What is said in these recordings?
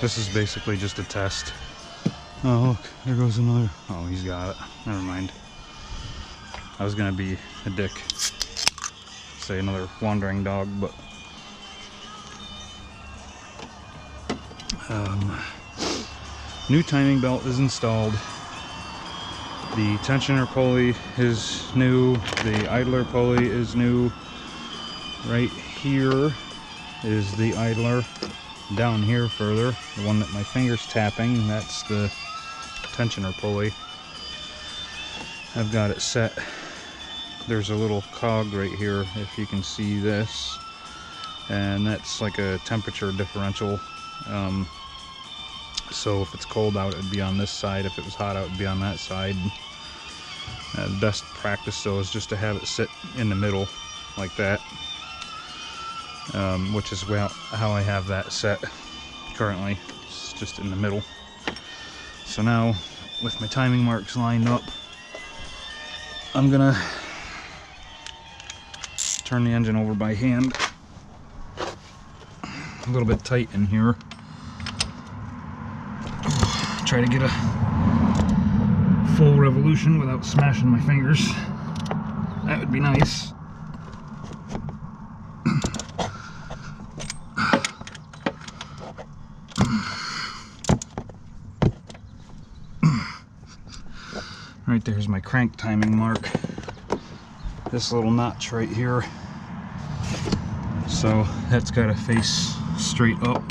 This is basically just a test. Oh, look, there goes another. Oh, he's got it. Never mind. I was gonna be a dick, say another wandering dog, but new timing belt is installed. The tensioner pulley is new. The idler pulley is new. Right here is the idler. Down here further, the one that my finger's tapping, that's the tensioner pulley. I've got it set. There's a little cog right here, if you can see this, and that's like a temperature differential. So if it's cold out, it'd be on this side. If it was hot out, it'd be on that side. The best practice though is just to have it sit in the middle like that, which is how I have that set currently. It's just in the middle. So now, with my timing marks lined up, I'm gonna turn the engine over by hand. A little bit tight in here. Try to get a full revolution without smashing my fingers. That would be nice. Right there's my crank timing mark. This little notch right here. So that's got to face straight up.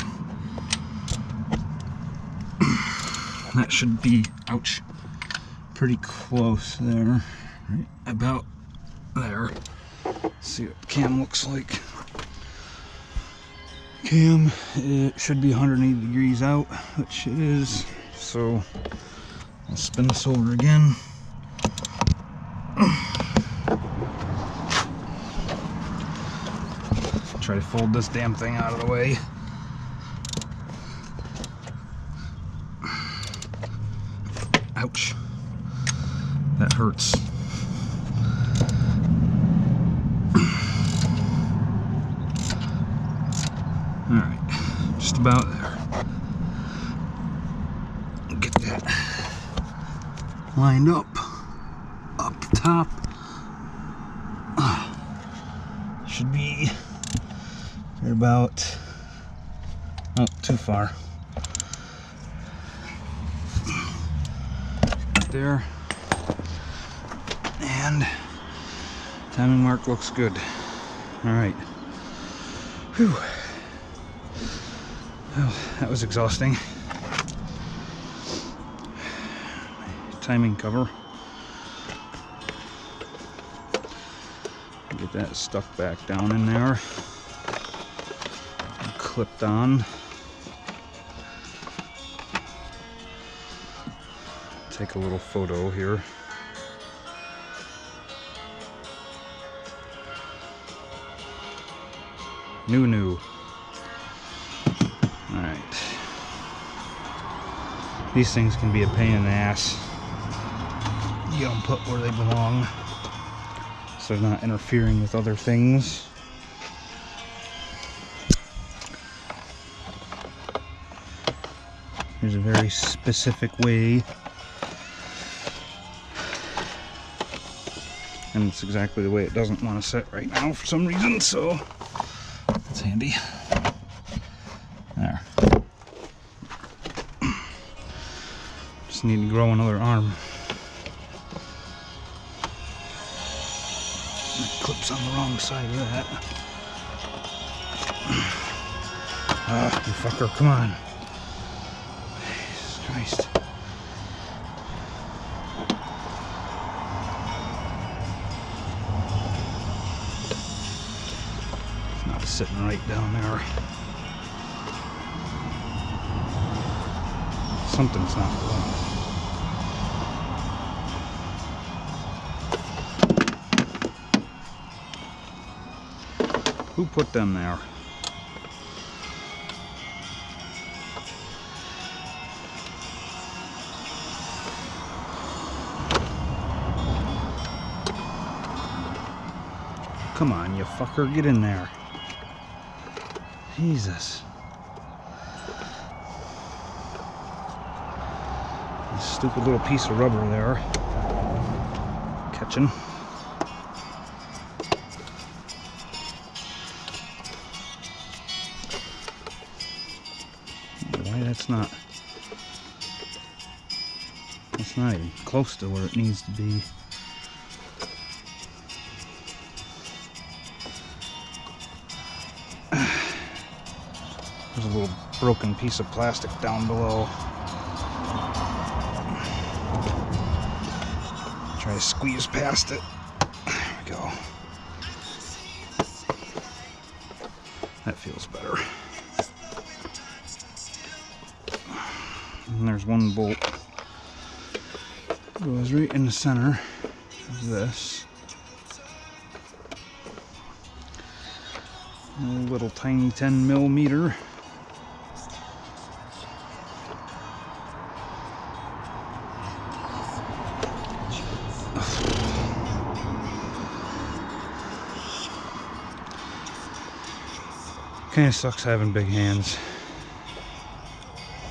That should be, ouch, pretty close there. Right about there. Let's see what cam looks like. Cam, it should be 180 degrees out, which it is. So I'll spin this over again. Try to fold this damn thing out of the way. Ouch. That hurts. Alright, just about there. Get that lined up the top. Should be right about, oh, too far. Right there. And timing mark looks good. Alright. Whew. Well, that was exhausting. Timing cover. Get that stuck back down in there. And clipped on. Take a little photo here. New. Alright. These things can be a pain in the ass. You get them put where they belong, so they're not interfering with other things. There's a very specific way, and it's exactly the way it doesn't want to sit right now for some reason, so that's handy. There. Just need to grow another arm. Clips on the wrong side of that. Ah, you fucker, come on. Jesus Christ. It's not sitting right down there. Something's not wrong. Who put them there? Come on, you fucker, get in there. Jesus. Stupid little piece of rubber there. Catching. Why that's not even close to where it needs to be. There's a little broken piece of plastic down below. Try to squeeze past it. There we go. That feels better. And there's one bolt. Goes right in the center of this. A little tiny 10mm. Kind of sucks having big hands.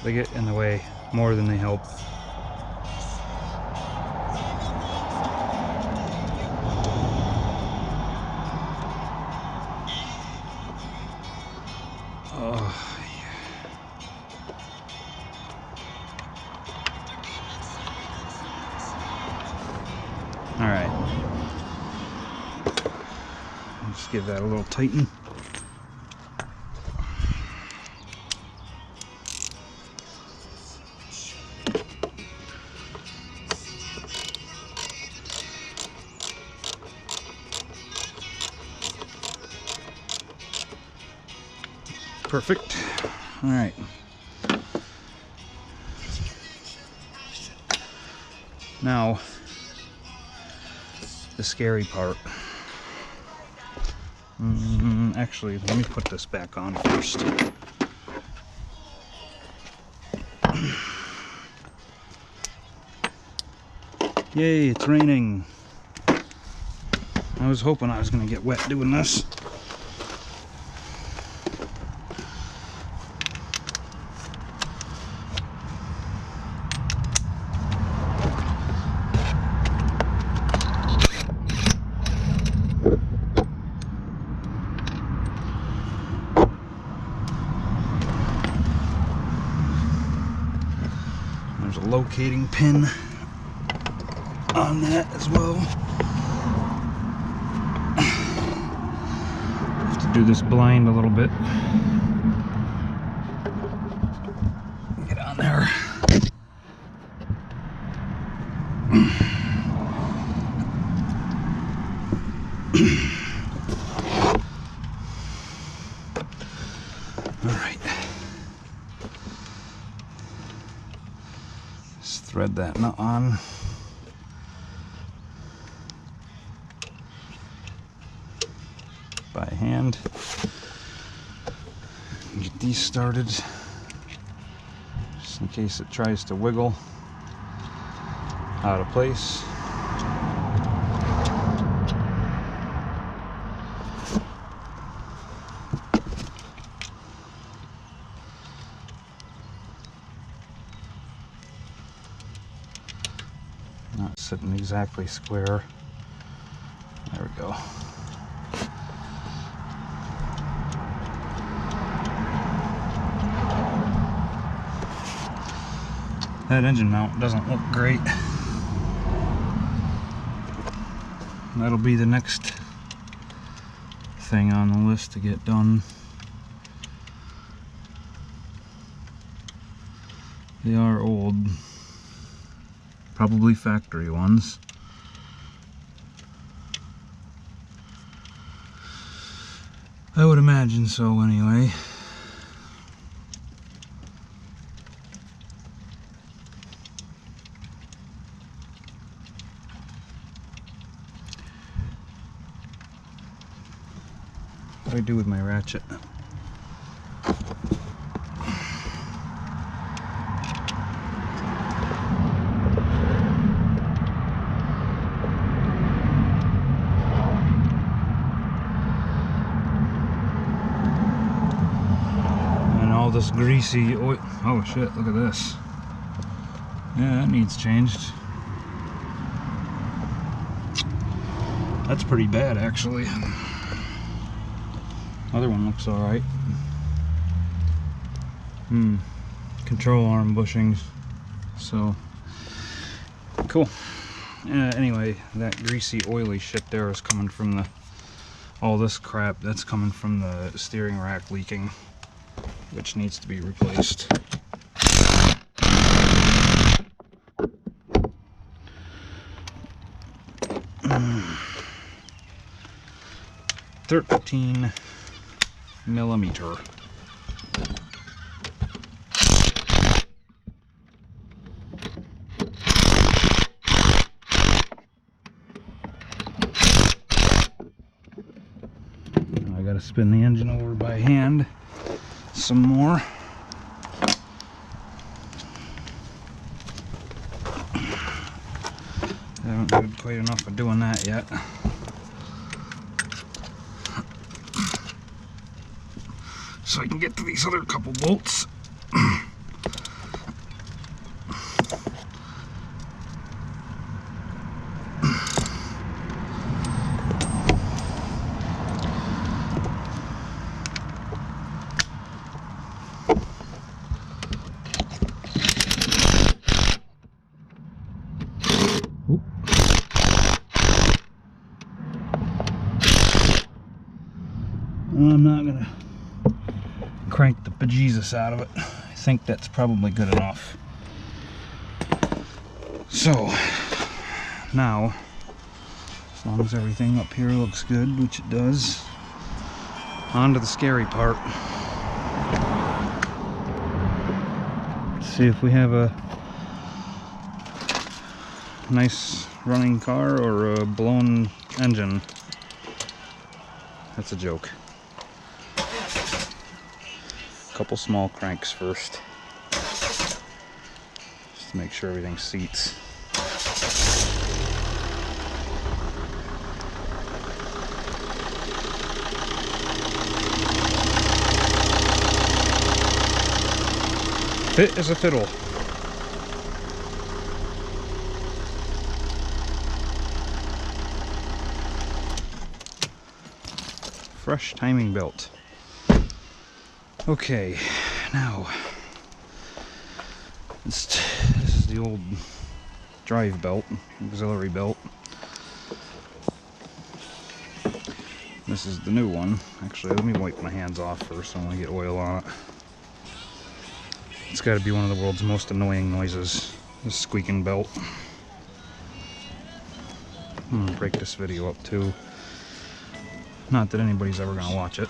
They get in the way more than they help. Oh, yeah. All right. Let's give that a little tighten. Perfect. All right. Now, the scary part. Actually, let me put this back on first. Yay, it's raining. I was hoping I was going to get wet doing this. There's a locating pin on that as well. Have to do this blind a little bit. Get on there. All right. Just thread that nut on. By hand. Get these started just in case it tries to wiggle out of place. Not sitting exactly square. There we go. That engine mount doesn't look great. That'll be the next thing on the list to get done. They are old, probably factory ones. I would imagine so anyway. What do I do with my ratchet? And all this greasy oil. Oh shit, look at this. Yeah, that needs changed. That's pretty bad, actually. Other one looks alright. Control arm bushings. So, cool. Anyway, that greasy, oily shit there is coming from the... all this crap, that's coming from the steering rack leaking, which needs to be replaced. Mm. 13mm. I gotta spin the engine over by hand some more. I haven't done quite enough of doing that yet. So I can get to these other couple bolts. I'm not gonna crank the bejesus out of it. I think that's probably good enough. So now, as long as everything up here looks good, which it does, on to the scary part. Let's see if we have a nice running car or a blown engine. That's a joke. Couple small cranks first, just to make sure everything seats. Fit as a fiddle. Fresh timing belt. Okay, now this is the old drive belt, auxiliary belt. This is the new one. Actually, let me wipe my hands off first. I don't want to get oil on it. It's got to be one of the world's most annoying noises, this squeaking belt. I'm gonna break this video up too. Not that anybody's ever gonna watch it.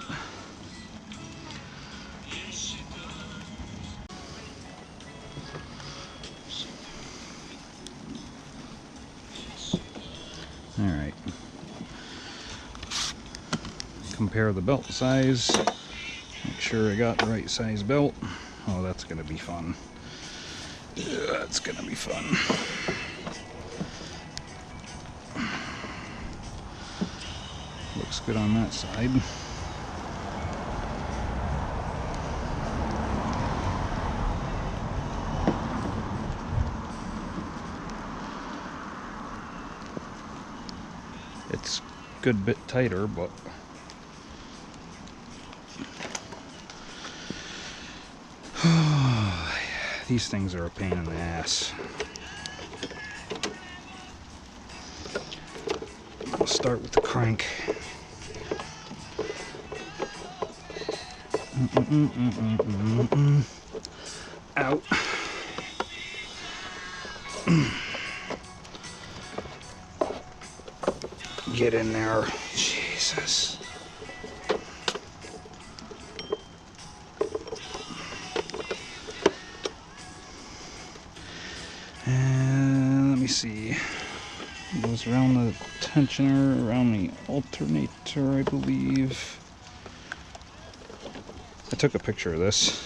Alright. Compare the belt size. Make sure I got the right size belt. Oh, that's gonna be fun. That's gonna be fun. Looks good on that side. It's a good bit tighter, but these things are a pain in the ass. I'll start with the crank. Out. Get in there. Jesus. And let me see. It goes around the tensioner, around the alternator, I believe. I took a picture of this.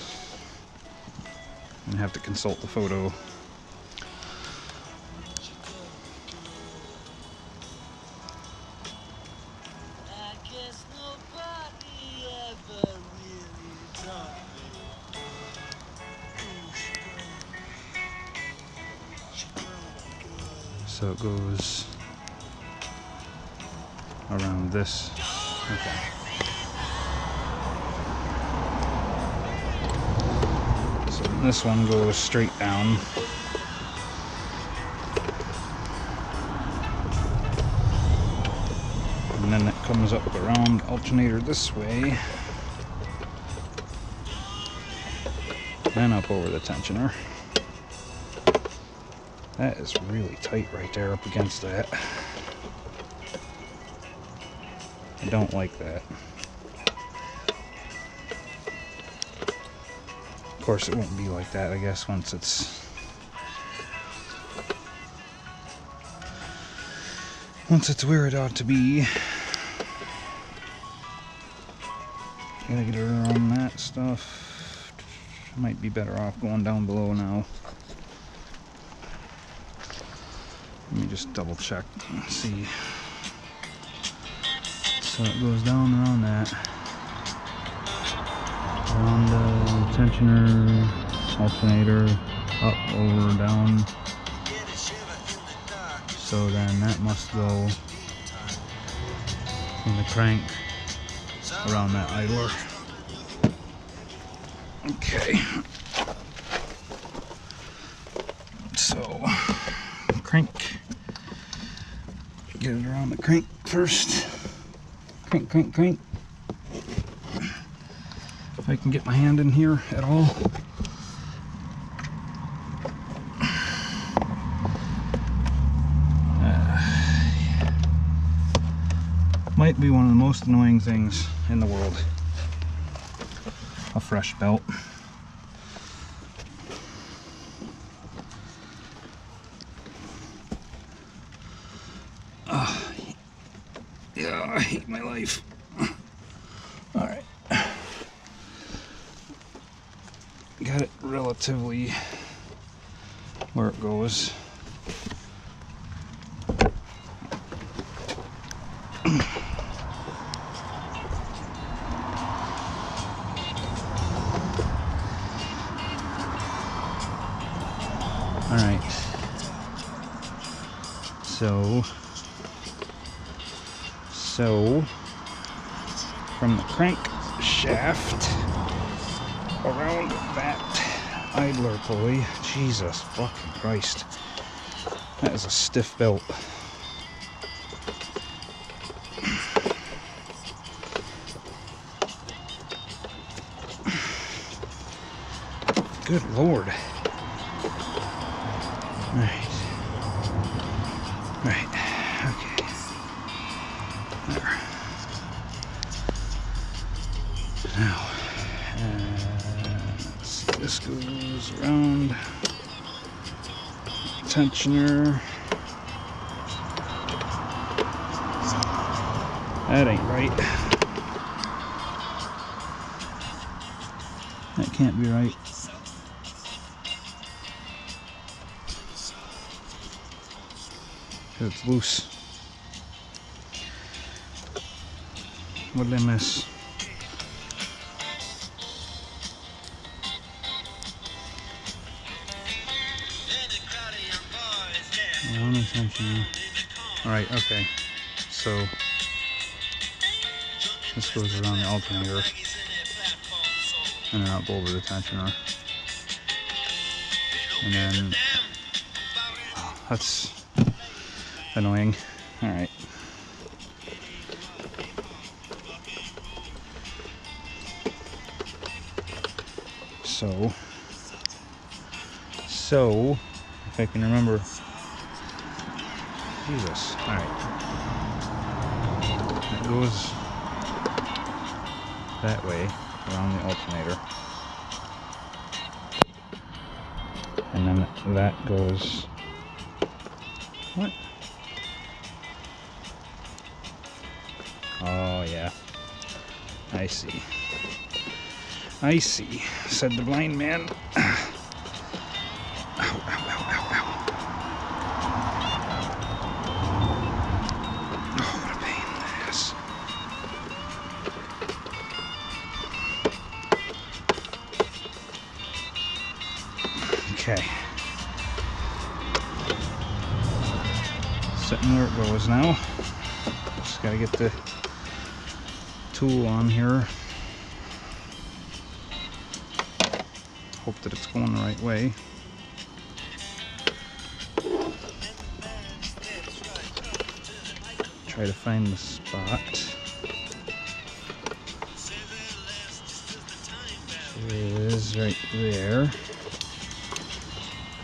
I'm gonna have to consult the photo. So it goes around this. Okay. So this one goes straight down. And then it comes up around alternator this way. And up over the tensioner. That is really tight right there up against that. I don't like that. Of course it won't be like that, I guess, once it's where it ought to be. Gotta get around that stuff. Might be better off going down below now. Let me just double check and see. So it goes down around that. Around the tensioner, alternator, up, over, down. So then that must go from the crank around that idler. Okay. So, crank. Get it around the crank first. Crank, crank, crank. If I can get my hand in here at all. Might be one of the most annoying things in the world. A fresh belt. Yeah, I hate my life. Alright. Got it relatively where it goes. Alright. So from the crank shaft around that idler pulley, Jesus fucking Christ, that is a stiff belt. Good Lord. Alright. Right. Okay. There. Now, let's see, this goes around tensioner. That ain't right. That can't be right. It's loose. What did I miss? Alright, okay. So this goes around the alternator and then up over the tensioner. And then that's annoying. Alright. So if I can remember. Jesus. Alright. It goes that way around the alternator. And then that goes. What? Oh, yeah. I see. I see, said the blind man. Ow, ow, ow, ow, ow. Oh, what a pain in the ass. Okay. sitting where it goes now. Just gotta get the tool on here. Hope that it's going the right way. Try to find the spot. It is right there.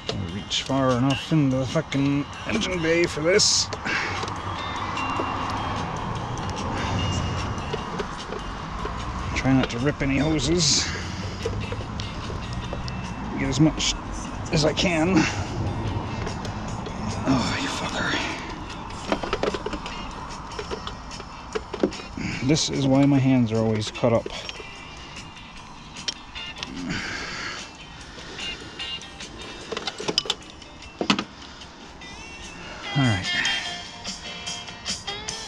I'll reach far enough into the fucking engine bay for this. Try not to rip any hoses. Get as much as I can. Oh, you fucker. This is why my hands are always cut up. Alright.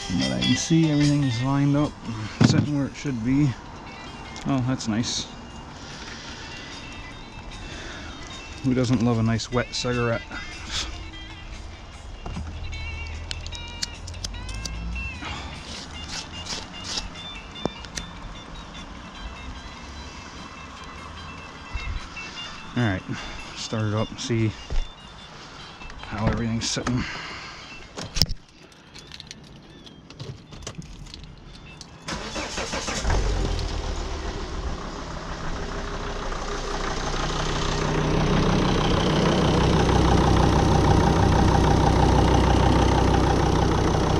From what I can see, everything's lined up, sitting where it should be. Oh, that's nice. Who doesn't love a nice wet cigarette? Alright, start it up and see how everything's sitting.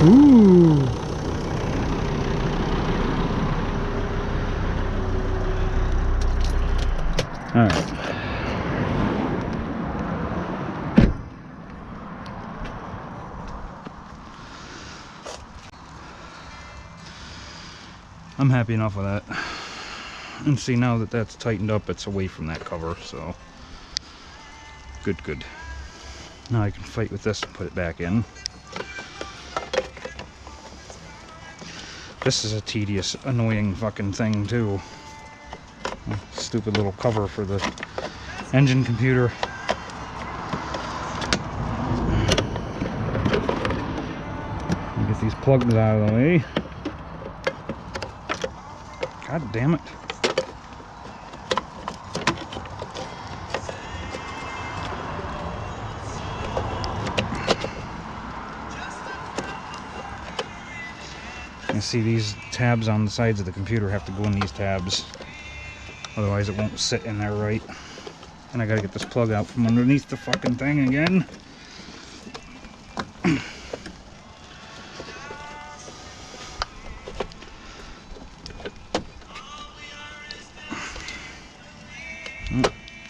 Ooh. All right. I'm happy enough with that. And see, now that that's tightened up, it's away from that cover, so good, good. Now I can fight with this and put it back in. This is a tedious, annoying fucking thing too. Stupid little cover for the engine computer. Get these plugs out of the way. God damn it. You see these tabs on the sides of the computer have to go in these tabs. Otherwise it won't sit in there right. And I gotta get this plug out from underneath the fucking thing again.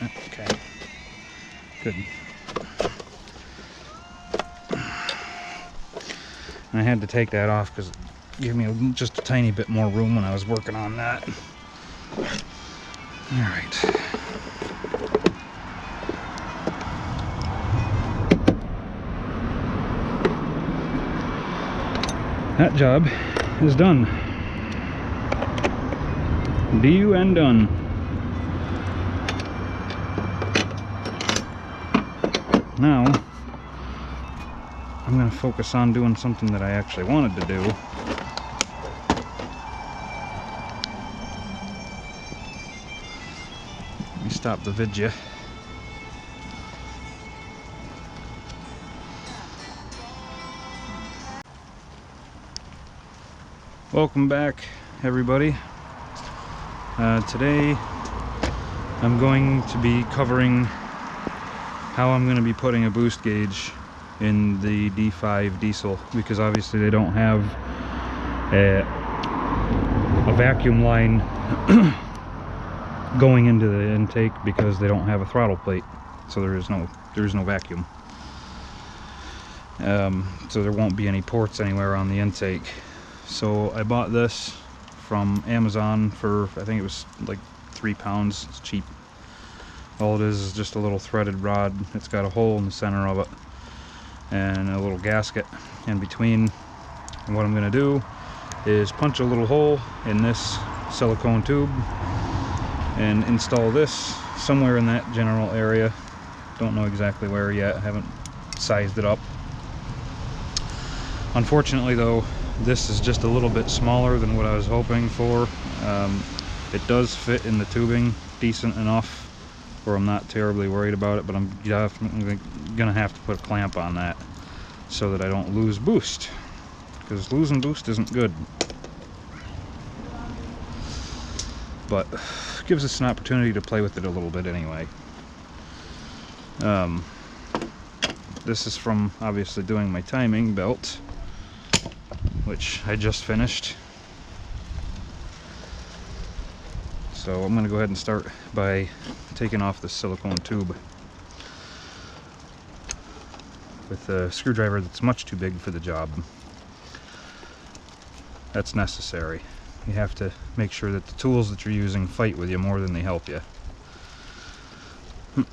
Okay. Good. And I had to take that off because it gave me just a tiny bit more room when I was working on that. Alright. That job is done. D-U-N done. Now, I'm going to focus on doing something that I actually wanted to do. Let me stop the video. Welcome back, everybody. Today I'm going to be covering how I'm going to be putting a boost gauge in the D5 diesel, because obviously they don't have a vacuum line going into the intake because they don't have a throttle plate, so there is no vacuum. So there won't be any ports anywhere on the intake. So I bought this from Amazon for, I think it was like £3. It's cheap. All it is just a little threaded rod. It's got a hole in the center of it and a little gasket in between. And what I'm going to do is punch a little hole in this silicone tube and install this somewhere in that general area. Don't know exactly where yet. I haven't sized it up. Unfortunately though, this is just a little bit smaller than what I was hoping for. It does fit in the tubing decent enough where I'm not terribly worried about it, but I'm definitely gonna have to put a clamp on that so that I don't lose boost, because losing boost isn't good. But gives us an opportunity to play with it a little bit anyway. This is from obviously doing my timing belt, which I just finished. So I'm going to go ahead and start by taking off the silicone tube with a screwdriver that's much too big for the job. That's necessary. You have to make sure that the tools that you're using fight with you more than they help you. In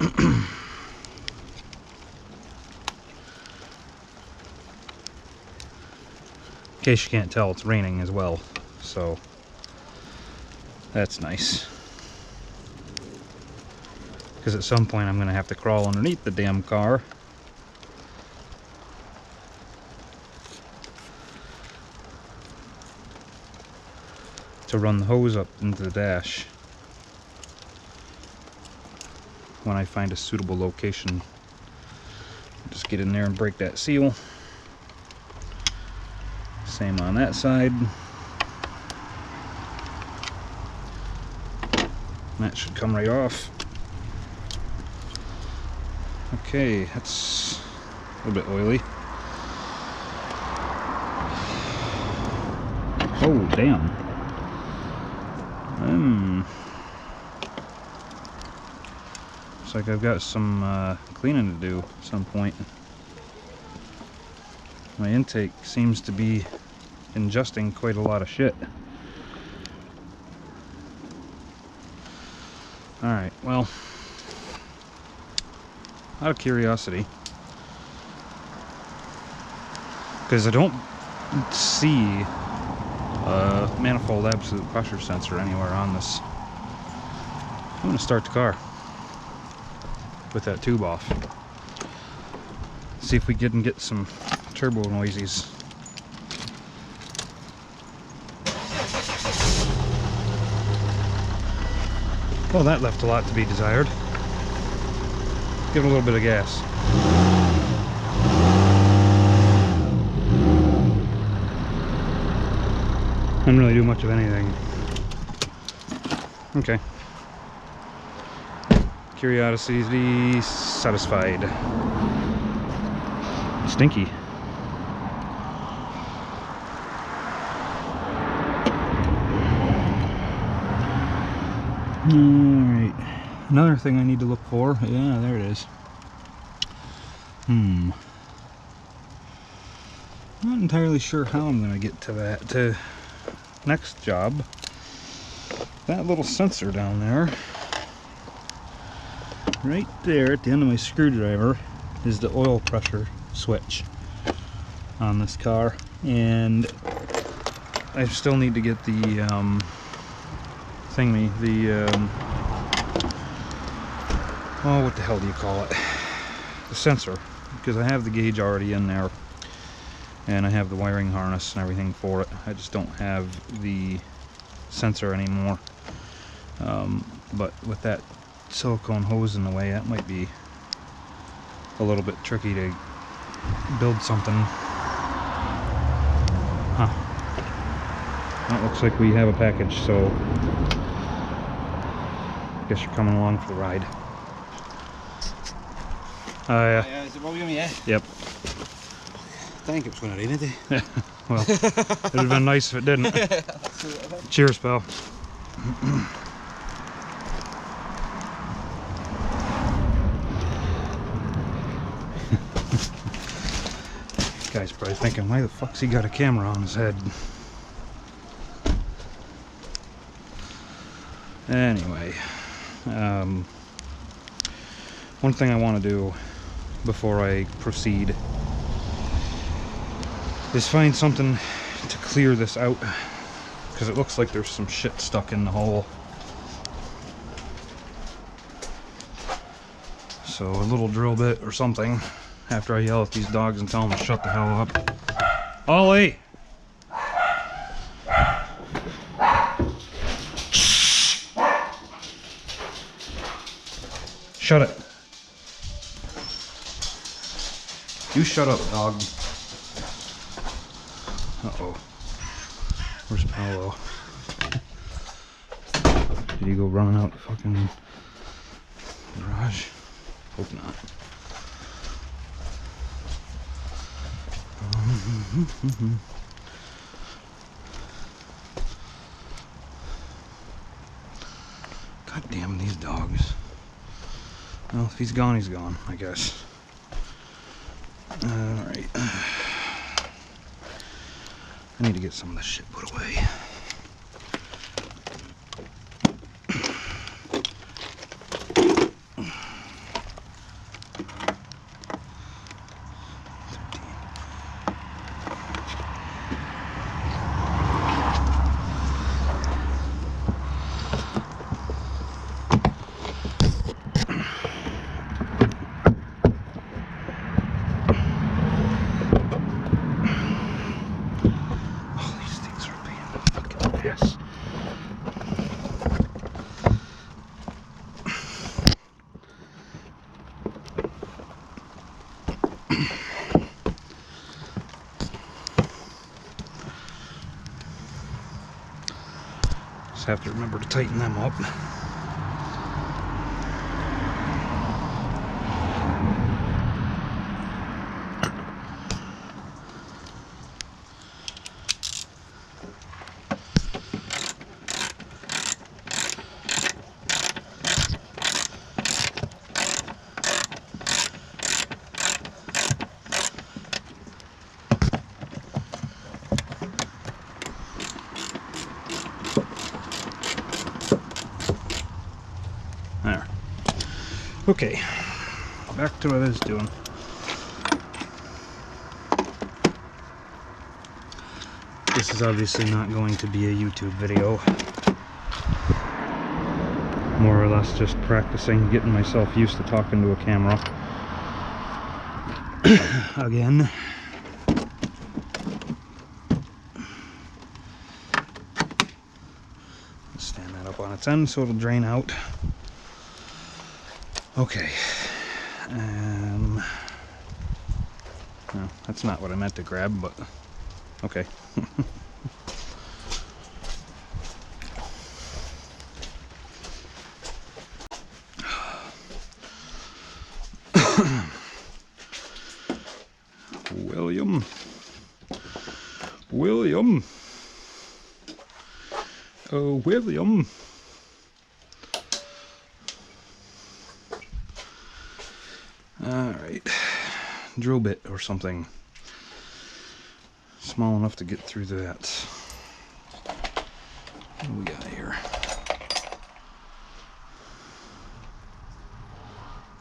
case you can't tell, it's raining as well, so that's nice. Because at some point I'm going to have to crawl underneath the damn car. To run the hose up into the dash when I find a suitable location. Just get in there and break that seal. Same on that side. That should come right off. Okay, that's a little bit oily. Oh, damn. Looks like I've got some cleaning to do at some point. My intake seems to be ingesting quite a lot of shit. Alright, well, out of curiosity, because I don't see a manifold absolute pressure sensor anywhere on this, I'm going to start the car with that tube off. See if we can get some turbo noises. Well, that left a lot to be desired. Give it a little bit of gas. Didn't really do much of anything. Okay. Curiosity satisfied. Stinky. Alright. Another thing I need to look for. Yeah, there it is. Not entirely sure how I'm going to get to that. To next job. That little sensor down there. Right there at the end of my screwdriver is the oil pressure switch on this car. And I still need to get the oh, what the hell do you call it? The sensor, because I have the gauge already in there and I have the wiring harness and everything for it. I just don't have the sensor anymore. But with that silicone hose in the way, that might be a little bit tricky to build something. Huh. That looks like we have a package, so I guess you're coming along for the ride. Yeah. Is it what we yeah? Yep. I think it was going to rain, isn't it? Well, it would have been nice if it didn't. Cheers, pal. Guy's probably thinking, why the fuck's he got a camera on his head? Anyway, one thing I want to do before I proceed is find something to clear this out, because it looks like there's some shit stuck in the hole. So a little drill bit or something, after I yell at these dogs and tell them to shut the hell up. Ollie! Shut it. You shut up, dog. Uh-oh. Where's Paolo? Did he go running out the fucking garage? Hope not. God damn these dogs. Well, if he's gone, he's gone, I guess. Alright. I need to get some of this shit put away. Yes. Just have to remember to tighten them up. There. Okay, back to what I was doing. This is obviously not going to be a YouTube video. More or less just practicing, getting myself used to talking to a camera. Again. Stand that up on its end so it'll drain out. Okay. No, that's not what I meant to grab, but okay. William. Oh, William. Alright. Drill bit or something. Small enough to get through that. What do we got here?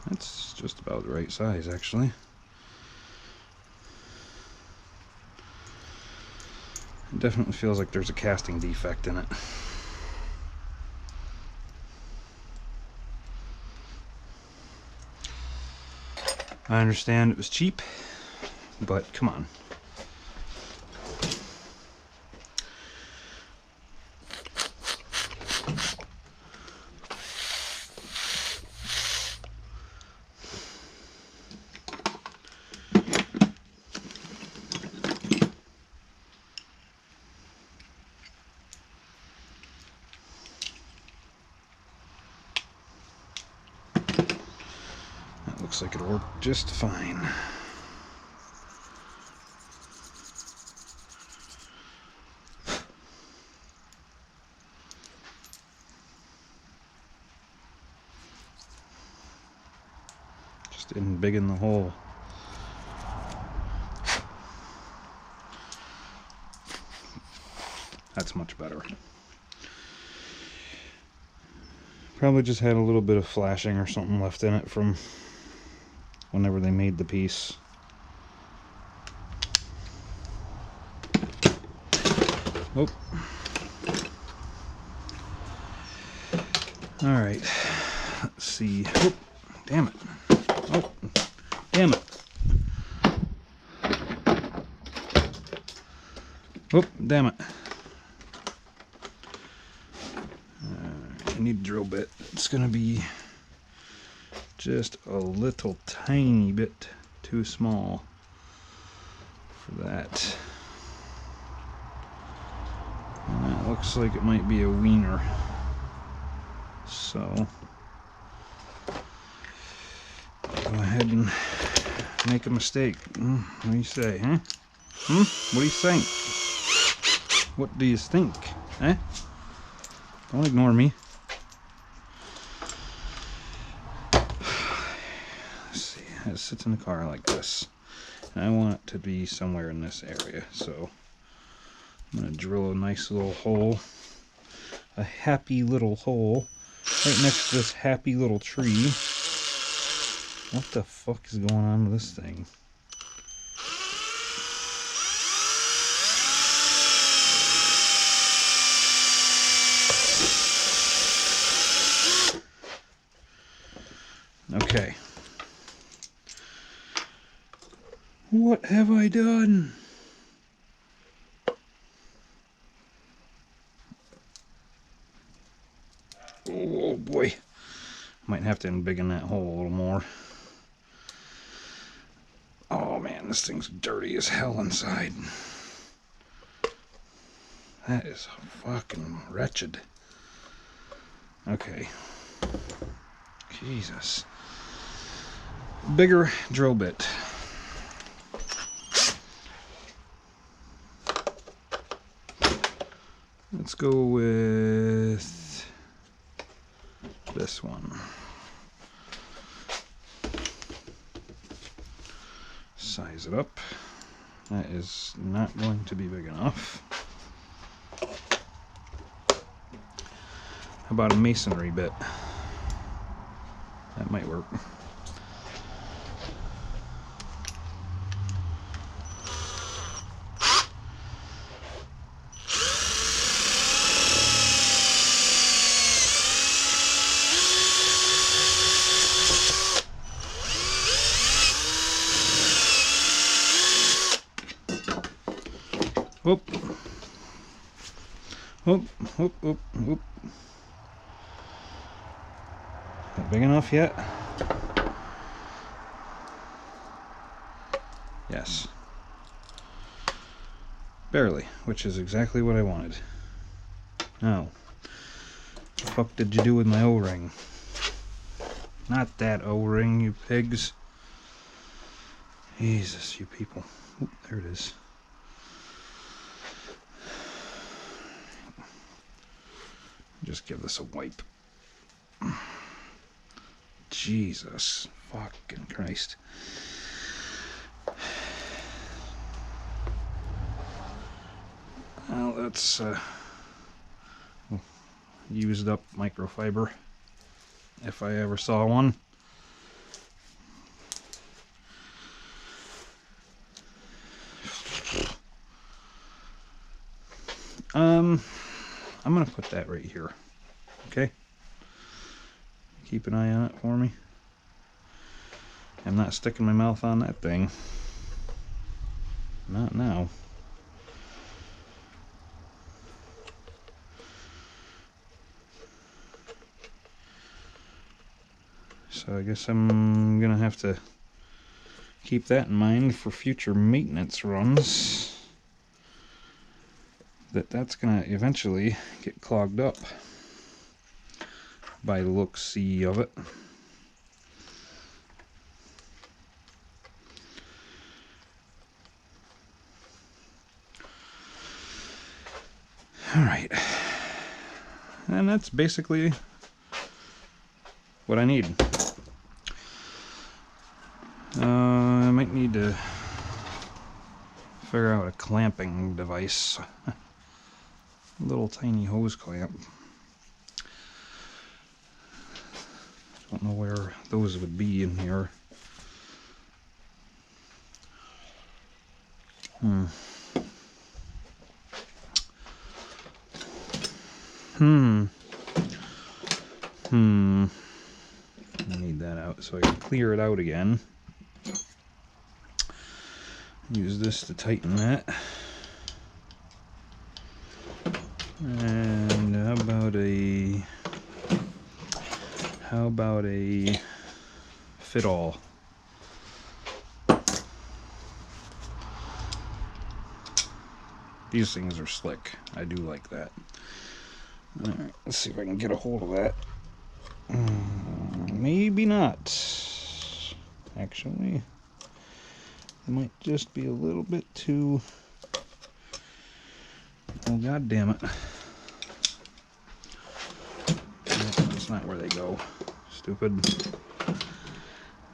That's just about the right size, actually. It definitely feels like there's a casting defect in it. I understand it was cheap, but come on. Looks like it'll work just fine. Just didn't big in the hole. That's much better. Probably just had a little bit of flashing or something left in it from whenever they made the piece. Oh. Alright. Let's see. Oh, damn it. Oh, damn it. Whoop, damn it. I need a drill bit. It's gonna be just a little tiny bit too small for that. And that looks like it might be a wiener. So go ahead and make a mistake. What do you say, huh? What do you think? What do you think, eh? Don't ignore me. Let's see, it sits in the car like this. And I want it to be somewhere in this area, so I'm going to drill a nice little hole. A happy little hole right next to this happy little tree. What the fuck is going on with this thing? Okay. What have I done? Oh boy. Might have to embiggen that hole a little more. Oh man, this thing's dirty as hell inside. That is fucking wretched. Okay. Jesus. Bigger drill bit. Let's go with this one. Size it up. That is not going to be big enough. How about a masonry bit? That might work. Whoop. Whoop, whoop, whoop, whoop. Not big enough yet? Yes. Barely, which is exactly what I wanted. Now, what the fuck did you do with my O-ring? Not that O-ring, you pigs. Jesus, you people. Oop, there it is. Just give this a wipe. Jesus fucking Christ. Well, that's used up microfiber, if I ever saw one. I'm gonna put that right here. Okay? Keep an eye on it for me. I'm not sticking my mouth on that thing. Not now. So I guess I'm gonna have to keep that in mind for future maintenance runs. That's gonna eventually get clogged up by the look-see of it. Alright, and that's basically what I need. I might need to figure out a clamping device. A little tiny hose clamp. Don't know where those would be in here. I need that out so I can clear it out again. Use this to tighten that. And how about a fit all? These things are slick. I do like that. Alright, let's see if I can get a hold of that. Maybe not. Actually, it might just be a little bit too... Oh, god damn it. No, that's not where they go. Stupid.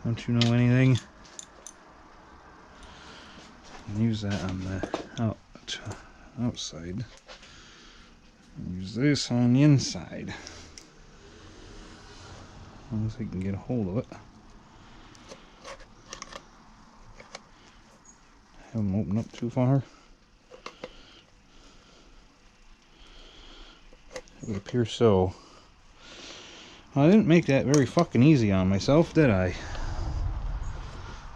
Don't you know anything? Use that on the outside. Use this on the inside. As long as I can get a hold of it. Haven't opened up too far. It would appear so. Well, I didn't make that very fucking easy on myself, did I?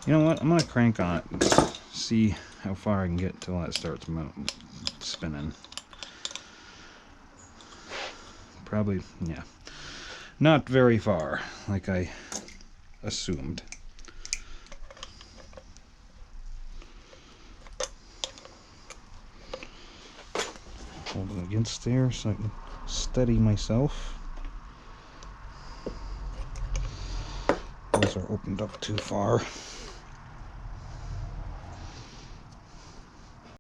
You know what? I'm gonna crank on it and see how far I can get till that starts spinning. Probably, yeah. Not very far, like I assumed. Hold it against there so I can steady myself. Those are opened up too far.